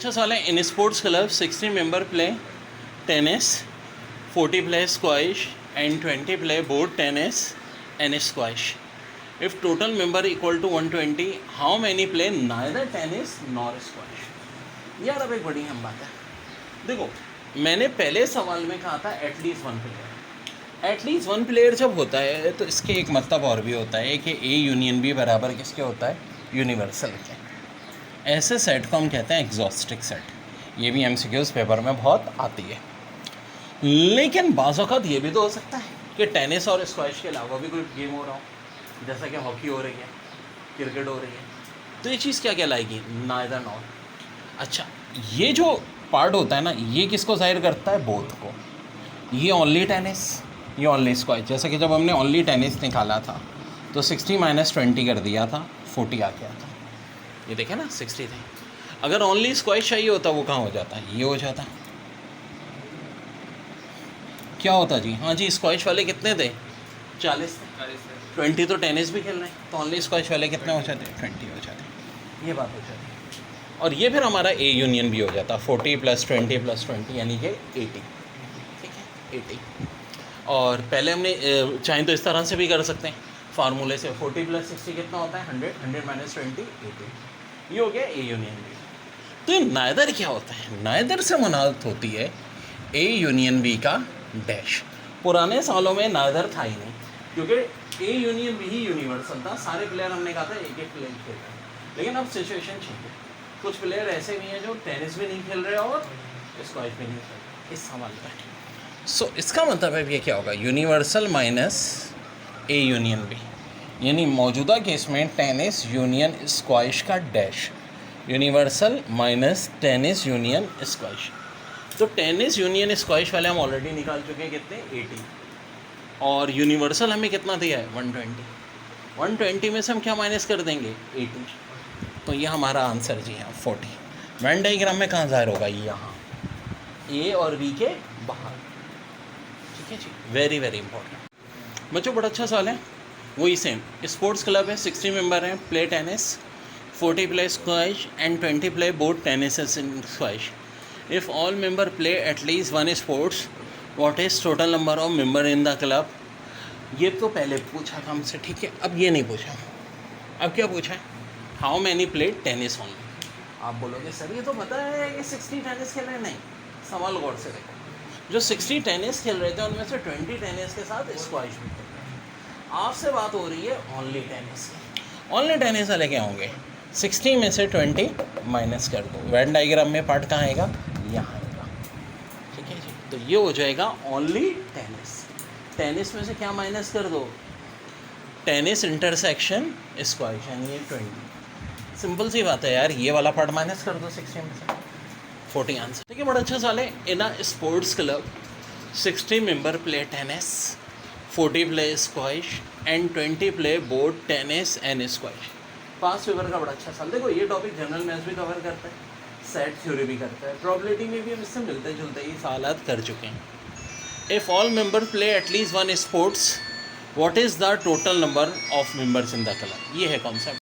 अच्छा सवाल है। In sports club 60 member play tennis, 40 play squash and 20 play board tennis and squash. If total member equal to 120, how many play neither tennis nor squash. यार अब एक बड़ी अहम बात है। देखो, मैंने पहले सवाल में कहा था at least one player. At least one player जब होता है तो इसके एक मतलब और भी होता है कि ए यूनियन बी बराबर किसके होता है, यूनिवर्सल के। ऐसे सेट को हम कहते हैं एग्जॉस्टिक सेट। ये भी एमसीक्यूज पेपर में बहुत आती है। लेकिन बाज़ औक़ात ये भी तो हो सकता है कि टेनिस और स्क्वैश के अलावा भी कोई गेम हो रहा हो, जैसा कि हॉकी हो रही है, क्रिकेट हो रही है, तो ये चीज़ क्या कहलाएगी, नाइदर नॉर। अच्छा, ये जो पार्ट होता है ना, ये किसको जाहिर करता है, बोथ को। ये ओनली टेनिस, ये ओनली स्क्वैश। जैसे कि जब हमने ओनली टेनिस निकाला था तो 60 - 20 कर दिया था, 40 आ गया था। ये देखें ना, 60 थे। अगर ओनली स्क्वैश चाहिए होता वो कहाँ हो जाता, ये हो जाता। क्या होता जी, हाँ जी, स्क्वैश वाले कितने थे, 40 थे। 20 तो टेनिस भी खेल रहे हैं, तो ओनली स्क्वैश वाले कितने हो जाते, 20 हो जाते। ये बात हो जाती है। और ये फिर हमारा ए यूनियन भी हो जाता, 40 + 20 + 20 यानी कि 80। ठीक है, 80। और पहले हमने चाहें तो इस तरह से भी कर सकते हैं फार्मूले से। 40 + 60 कितना होता है, 100, 100 - 20 80। ये हो गया ए यूनियन बी। तो ये नाइदर क्या होता है, नाइदर से मुनाद होती है ए यूनियन बी का डैश। पुराने सालों में नाइदर था ही नहीं, क्योंकि ए यूनियन बी ही यूनिवर्सल था। सारे प्लेयर हमने कहा था एक एक प्लेयर खेल रहे हैं। लेकिन अब सिचुएशन चेंज है। कुछ प्लेयर ऐसे भी हैं जो टेनिस भी नहीं खेल रहे और स्क्वैश भी नहीं खेल रहे इस सवाल पर। सो इसका मतलब है ये क्या होगा, universal minus A union B, यानी मौजूदा केस में टेनिस यूनियन स्क्वैश का dash, universal minus tennis union squash. तो टेनिस यूनियन स्क्वैश वाले हम ऑलरेडी निकाल चुके हैं, कितने, 80। और यूनिवर्सल हमें कितना दिया है, 120। 120 में से हम क्या माइनस कर देंगे, 80। तो ये हमारा आंसर जी है 40। वेन डाइग्राम में कहाँ ज़ाहिर होगा, यहाँ ए और बी के बाहर। ठीक है जी, वेरी वेरी इंपॉर्टेंट बच्चों, बड़ा अच्छा सवाल है। वही सेम स्पोर्ट्स क्लब है, 60 मेंबर हैं, play tennis, 40 play squash and 20 play board tennis in squash. If all member play at least one sports, what is total number of member in the club. ये तो पहले पूछा था हमसे, ठीक है। अब ये नहीं पूछा, अब क्या पूछा है, how many play tennis only. आप बोलोगे सर ये तो पता है कि 60 टेनिस खेल रहे हैं। नहीं, सवाल गौर से देखो। जो 60 टेनिस खेल रहे थे उनमें से 20 टेनिस के साथ स्क्वैश भी खेल रहे हैं। आपसे बात हो रही है ओनली टेनिस की। ओनली टेनिस वाले क्या होंगे, 60 में से 20 माइनस कर दो। वेन डाइग्राम में पार्ट कहाँ आएगा, यहाँ आएगा। ठीक है जी, तो ये हो जाएगा ओनली टेनिस। टेनिस में से क्या माइनस कर दो, टेनिस इंटरसेक्शन स्क्वैश, यानी ये 20। सिंपल सी बात है यार, ये वाला पार्ट माइनस कर दो 60 में से, 40 आंसर। ठीक है, बड़ा अच्छा सवाल है। In a sports club 60 member play tennis, 40 play squash and 20 play board tennis and squash. Past paper का बड़ा अच्छा सवाल। देखो, ये टॉपिक जनरल मैथ्स भी कवर करता है, सेट थ्योरी भी करता है, प्रोबेबिलिटी में भी हम इससे मिलते जुलते ही सवालात कर चुके हैं। If all member play at least one sports, what is the total number of members in the club. ये है कॉन्सेप्ट।